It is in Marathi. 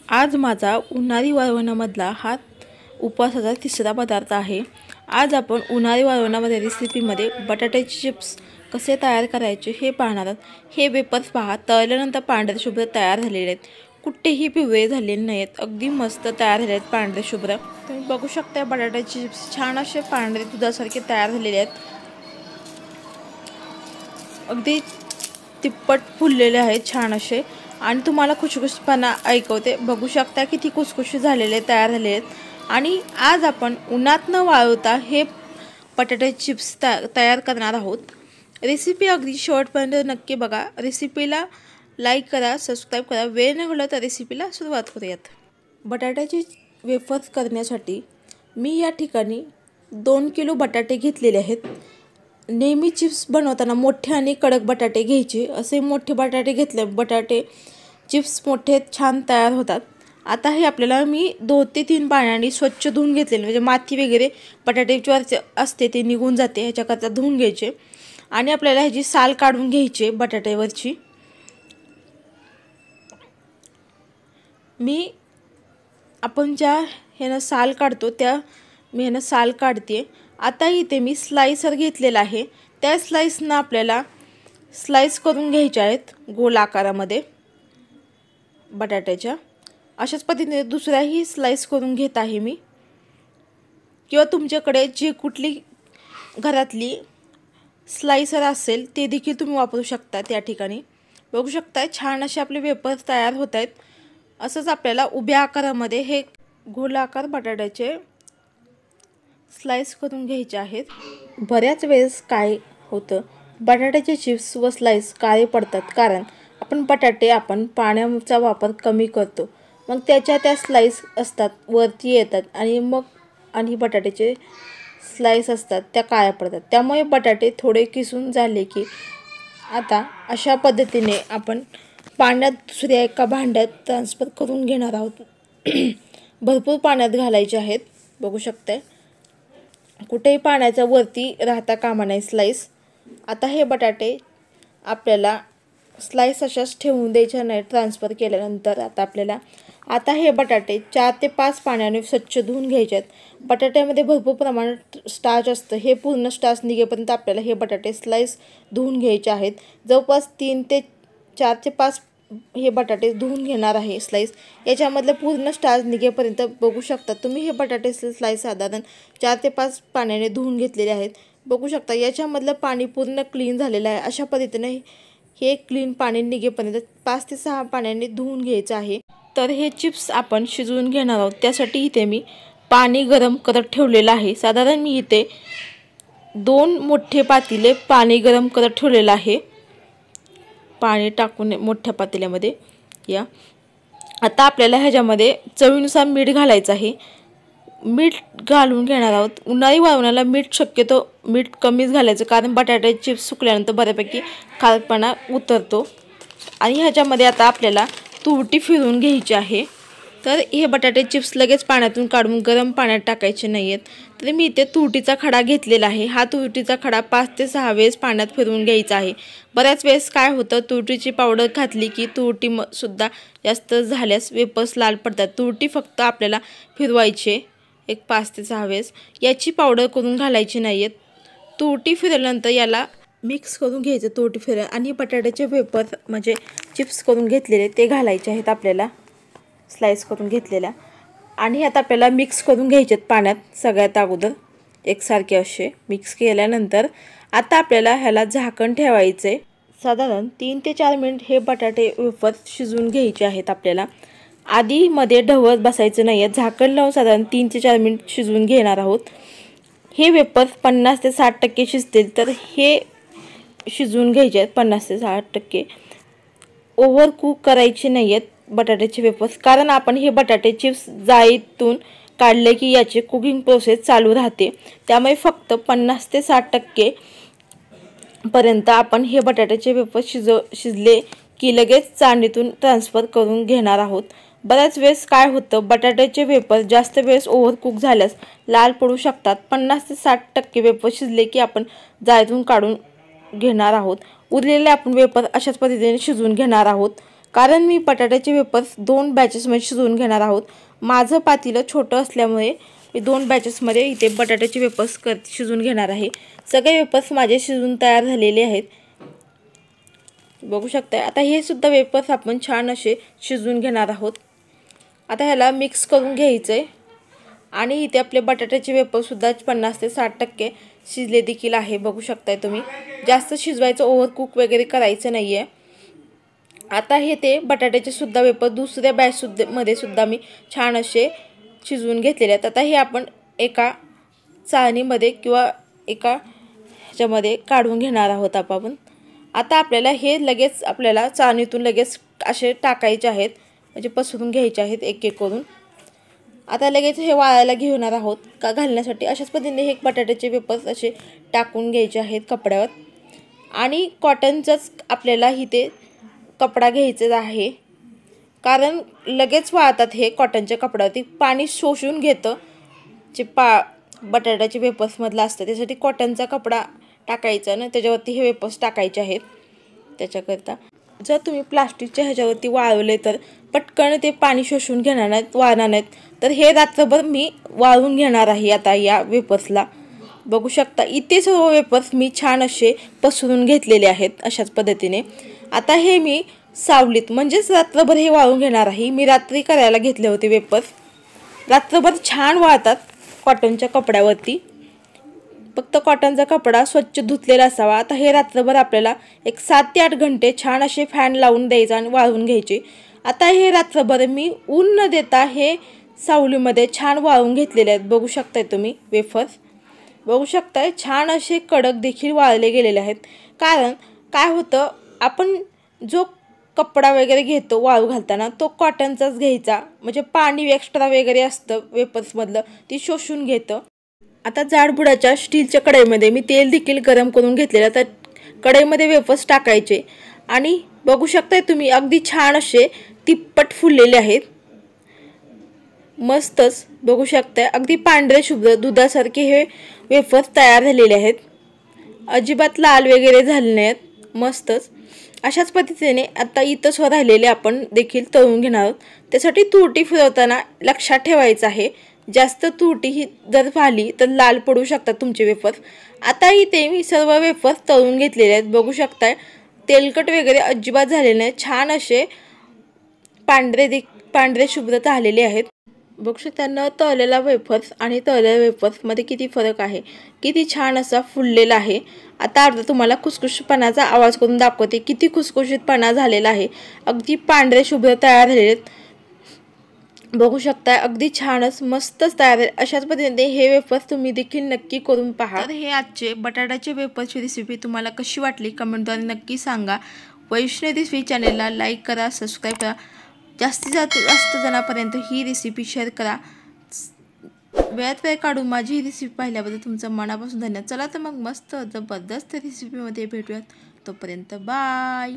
आज माझा उन्हाळी वाळवणामधला हा उपवासाचा तिसरा पदार्थ आहे। आज आपण उन्हाळी वाळवणामध्ये रेसिपीमध्ये बटाट्याचे चिप्स कसे तयार करायचे हे पाहणार आहोत। हे वेपर्स पहा, तळल्यानंतर पांढरे शुभ्र तयार झालेले आहेत, कुठेही पिवळे झालेले नाहीत, अगदी मस्त तयार झाले आहेत पांढरे शुभ्र। तुम्ही बघू शकता बटाट्याचे चिप्स छान असे पांढरे दुधासारखे तयार झालेले आहेत, अगदी तिप्पट फुललेले आहेत छान असे, आणि तुम्हाला खुशखुशपणा ऐकवते। बघू शकता किती खुसखुशीत झालेले तयार झाले आहेत। आणि आज आपण उन्हात न वाळवता हे बटाटे चिप्स तयार करणार आहोत। रेसिपी अगदी शेवटपर्यंत नक्की बघा। रेसिपीला लाईक करा, सबस्क्राईब करा। वेळ न घालवता रेसिपीला सुरुवात करूयात। बटाट्याचे वेफर्स करण्यासाठी मी या ठिकाणी 2 किलो बटाटे घेतलेले आहेत। नेहमी चिप्स बनवताना मोठे आणि कडक बटाटे घ्यायचे, असे मोठे बटाटे घेतले बटाटे चिप्स मोठे छान तयार होतात। आता हे आपल्याला मी 2 ते 3 पाण्याने स्वच्छ धुवून घेतलेले, म्हणजे माती वगैरे बटाट्याची असते ते निघून जाते, ह्याच्याकरता धुवून घ्यायचे। आणि आपल्याला ह्याची साल काढून घ्यायची बटाट्यावरची। आपण ज्या ह्यानं साल काढतो त्या मी ह्यानं साल काढते। आता इथे मी स्लाइसर घेतलेला आहे, त्या स्लाइसनं आपल्याला स्लाइस करून घ्यायचे आहेत गोल आकारामध्ये बटाट्याच्या। अशाच पद्धतीने दुसऱ्याही स्लाइस करून घेत आहे मी, किंवा तुमच्याकडे जी कुठली घरातली स्लाइसर असेल ते देखील तुम्ही वापरू शकता। त्या ठिकाणी बघू शकता छान असे आपले वेपर्स तयार होत आहेत। असंच आपल्याला उभ्या आकारामध्ये हे गोलाकार बटाट्याचे स्लाइस करून घ्यायचे आहेत। बऱ्याच वेळेस काय होतं, बटाट्याचे चिप्स व स्लाइस काळे पडतात, कारण आपण पाण्याचा वापर कमी करतो, मग त्या स्लाइस असतात वरती येतात आणि बटाट्याचे स्लाइस असतात त्या काळ्या पडतात। त्यामुळे बटाटे थोडे किसून झाले की आता अशा पद्धतीने आपण पाण्यात दुसऱ्या एका भांड्यात ट्रान्सफर करून घेणार आहोत। भरपूर पाण्यात घालायचे आहेत, बघू शकताय कुठेही पाण्याच्या वरती राहता कामा नये स्लाइस। आता हे बटाटे आपल्याला स्लाइस अशाच ठेवून द्यायच्या नाही ट्रान्सफर केल्यानंतर। आता हे बटाटे 4 ते 5 पाण्याने स्वच्छ धुवून घ्यायचे आहेत। बटाट्यामध्ये भरपूर प्रमाणात स्टार्च असतं, हे पूर्ण स्टार्च निघेपर्यंत आपल्याला हे बटाटे स्लाइस धुवून घ्यायचे आहेत। जवळपास 4 ते 5 हे बटाटे धुवून घेणार आहे स्लाइस, याच्यामधलं पूर्ण स्टार्च निघेपर्यंत। बघू शकता तुम्ही हे बटाटे स्लाइस साधारण 4 ते 5 पाण्याने धुवून घेतलेले आहेत। बघू शकता याच्यामधलं पाणी पूर्ण क्लीन झालेलं आहे। अशा पद्धतीने हे क्लीन पाणी निघेपर्यंत 5 ते 6 पाण्याने धुवून घ्यायचं आहे। तर हे चिप्स आपण शिजवून घेणार आहोत, त्यासाठी इथे मी पाणी गरम करत ठेवलेलं आहे। साधारण मी इथे 2 मोठे पातेले पाणी गरम करत ठेवलेलं आहे, पाणी टाकून मोठ्या पातेल्यामध्ये या। आता आपल्याला ह्याच्यामध्ये चवीनुसार मीठ घालायचं आहे, मीठ घालून घेणार आहोत। उन्हाळी वाळवणाला शक्यतो मीठ कमीच घालायचं, कारण बटाटे चिप्स सुकल्यानंतर बऱ्यापैकी खारटपणा उतरतो। आणि ह्याच्यामध्ये आता आपल्याला तुरटी फिरवून घ्यायची आहे। तर हे बटाटे चिप्स लगेच पाण्यातून काढून गरम पाण्यात टाकायचे नाही आहेत, तर मी इथे तुरटीचा खडा घेतलेला आहे। हा तुरटीचा खडा 5 ते 6 वेळेस पाण्यात फिरवून घ्यायचा आहे। बऱ्याच वेळेस काय होतं, तुरटीची पावडर घातली की तुरटी सुद्धा जास्त झाल्यास वेपर्स लाल पडतात। तुरटी फक्त आपल्याला फिरवायचे एक 5 ते 6 वेळेस, याची पावडर करून घालायची नाही आहेत। तुरटी फिरवल्यानंतर याला मिक्स करून घ्यायचं, तुरटी फिरव, आणि बटाट्याचे वेपर्स म्हणजे चिप्स करून घेतलेले ते घालायचे आहेत आपल्याला, स्लाइस करून घेतलेल्या। आणि आता आपल्याला मिक्स करून घ्यायचे आहेत पाण्यात सगळ्यात अगोदर एकसारखे असे मिक्स केल्यानंतर आता आपल्याला ह्याला झाकण ठेवायचे। साधारण 3 ते 4 मिनिट हे बटाटे वेपर्स शिजवून घ्यायचे आहेत आपल्याला। आधी मध्ये ढवळत बसायचं नाही आहे, झाकण लावून साधारण 3 ते 4 मिनिट शिजवून घेणार आहोत। हे वेपर्स 50 ते 60% शिजतील, तर हे शिजवून घ्यायचे आहेत 50 ते 60%। ओव्हर कुक करायचे नाही आहेत बटाट्याचे वेपर्स, कारण आपण हे बटाटे चिप्स जाळीतून काढले की याची कुकिंग प्रोसेस चालू राहते। त्यामुळे फक्त 50 ते 60% पर्यंत आपण हे बटाट्याचे वेपर्स शिजले की लगेच चाळणीतून ट्रान्सफर करून घेणार आहोत। बऱ्याच वेळेस काय होतं, बटाट्याचे वेपर्स जास्त वेळेस ओव्हर कुक झाल्यास लाल पडू शकतात। 50 ते 60% वेपर्स शिजले की आपण जाळीतून काढून घेणार आहोत। उरलेले आपण वेपर्स अशाच पद्धतीने शिजवून घेणार आहोत, कारण मी बटाट्याचे वेफर्स 2 बॅचेसमध्ये शिजवून घेणार आहोत। माझं पातेलं छोटं असल्यामुळे मी 2 बॅचेसमध्ये इथे बटाट्याचे वेफर्स शिजवून घेणार आहे। सगळे वेफर्स माझे शिजून तयार झालेले आहेत, बघू शकता। आता हे सुद्धा वेफर्स आपण छान असे शिजवून घेणार आहोत। आता ह्याला मिक्स करून घ्यायचं आहे आणि इथे आपले बटाट्याचे वेफर्स सुद्धा 50 ते 60% शिजले देखील आहे, बघू शकताय तुम्ही। जास्त शिजवायचं, ओव्हर कुक वगैरे करायचं नाही आहे। आता हे ते बटाट्याचे सुद्धा वेफर दुसऱ्या मध्ये सुद्धा मी छान असे शिजवून घेतलेले आहेत। आता हे आपण एका चाळणीमध्ये किंवा एका ह्याच्यामध्ये काढून घेणार आहोत आपण। आता आपल्याला हे लगेच आपल्याला चाळणीतून लगेच असे टाकायचे आहेत, म्हणजे पसरून घ्यायचे आहेत एक एक करून। आता लगेच हे वाळायला घेणार आहोत का घालण्यासाठी। अशाच पद्धतीने हे बटाट्याचे वेफर्स असे टाकून घ्यायचे आहेत कपड्यावर आणि कॉटनचाच आपल्याला इथे कपडा घ्यायचा आहे, कारण लगेच वाळतात हे कॉटनच्या कपड्यावरती। पाणी शोषून घेतं जे बटाट्याचे वेफर्समधलं असतं, त्यासाठी कॉटनचा कपडा टाकायचा ना, त्याच्यावरती हे वेफर्स टाकायचे आहेत। त्याच्याकरता जर तुम्ही प्लास्टिकच्या ह्याच्यावरती वाळवले तर पटकन ते पाणी शोषून घेणार नाहीत, वाळणार नाहीत। तर हे रात्रभर मी वाळवून घेणार आहे आता या वेफर्सला, बघू शकता। इथे सर्व वेफर्स मी छान असे पसरून घेतलेले आहेत अशाच पद्धतीने। आता हे मी सावलीत म्हणजेच रात्रभर हे वाळवून घेणार आहे। मी रात्री करायला घेतले होते वेफर्स, रात्रभर छान वाळतात कॉटनच्या कपड्यावरती। फक्त कॉटनचा कपडा स्वच्छ धुतलेला असावा। आता हे रात्रभर आपल्याला एक 7 ते 8 घंटे छान असे फॅन लावून द्यायचा आणि वाळवून घ्यायचे। आता हे रात्रभर मी ऊन न देता हे सावलीमध्ये छान वाळवून घेतलेले आहेत, बघू शकताय तुम्ही। वेफर्स बघू शकताय छान असे कडक देखील वाळले गेलेले आहेत। कारण काय होतं, आपण जो कपडा वगैरे घेतो वाळू घालताना तो कॉटनचाच घ्यायचा, म्हणजे पाणी एक्स्ट्रा वगैरे असतं वेफर्समधलं ती शोषून घेतं। आता जाडबुडाच्या स्टीलच्या कढईमध्ये मी तेल देखील गरम करून घेतलेलं, तर कढईमध्ये वेफर्स टाकायचे आणि बघू शकताय तुम्ही अगदी छान असे तिप्पट फुललेले आहेत, मस्तच बघू शकताय। अगदी पांढरे शुभ्र दुधासारखे हे वेफर्स तयार झालेले आहेत, अजिबात लाल वगैरे झाले नाहीत, मस्तच। अशाच पद्धतीने आता इथंच राहिलेले आपण देखील तळून घेणार आहोत। त्यासाठी तुरटी फिरवताना लक्षात ठेवायचं आहे, जास्त तुरटी ही जर झाली तर लाल पडू शकतात तुमचे वेफर्स। आता इथे मी सर्व वेफर्स तळून घेतलेले आहेत, बघू शकताय। तेलकट वगैरे अजिबात झाले नाही, छान असे पांढरे शुभ्र झालेले आहेत, बघू शकता। न तळलेला वेफर्स आणि तळलेल्या वेफर्समध्ये किती फरक आहे, किती छान असा फुललेला आहे। आता अर्धा तुम्हाला खुसखुशीतपणाचा आवाज करून दाखवते, किती खुसखुशीतपणा झालेला आहे। अगदी पांढरे शुभ्र तयार झालेले आहेत, बघू शकता। अगदी छानच मस्तच तयार आहे। अशाच पद्धतीने हे वेफर्स तुम्ही देखील नक्की करून पहा। तर हे आजचे बटाट्याचे वेफर्सची रेसिपी तुम्हाला कशी वाटली कमेंटद्वारे नक्की सांगा। वैष्णवी रेसिपी चॅनलला लाईक करा, सबस्क्राईब करा, जास्तीत जास्त जणांपर्यंत ही रेसिपी शेअर करा। वेळात वेळ काढून माझी ही रेसिपी पाहिल्याबद्दल तुमचं मनापासून धन्यवाद। चला तर मग मस्त जबरदस्त रेसिपीमध्ये भेटूयात, तोपर्यंत बाय।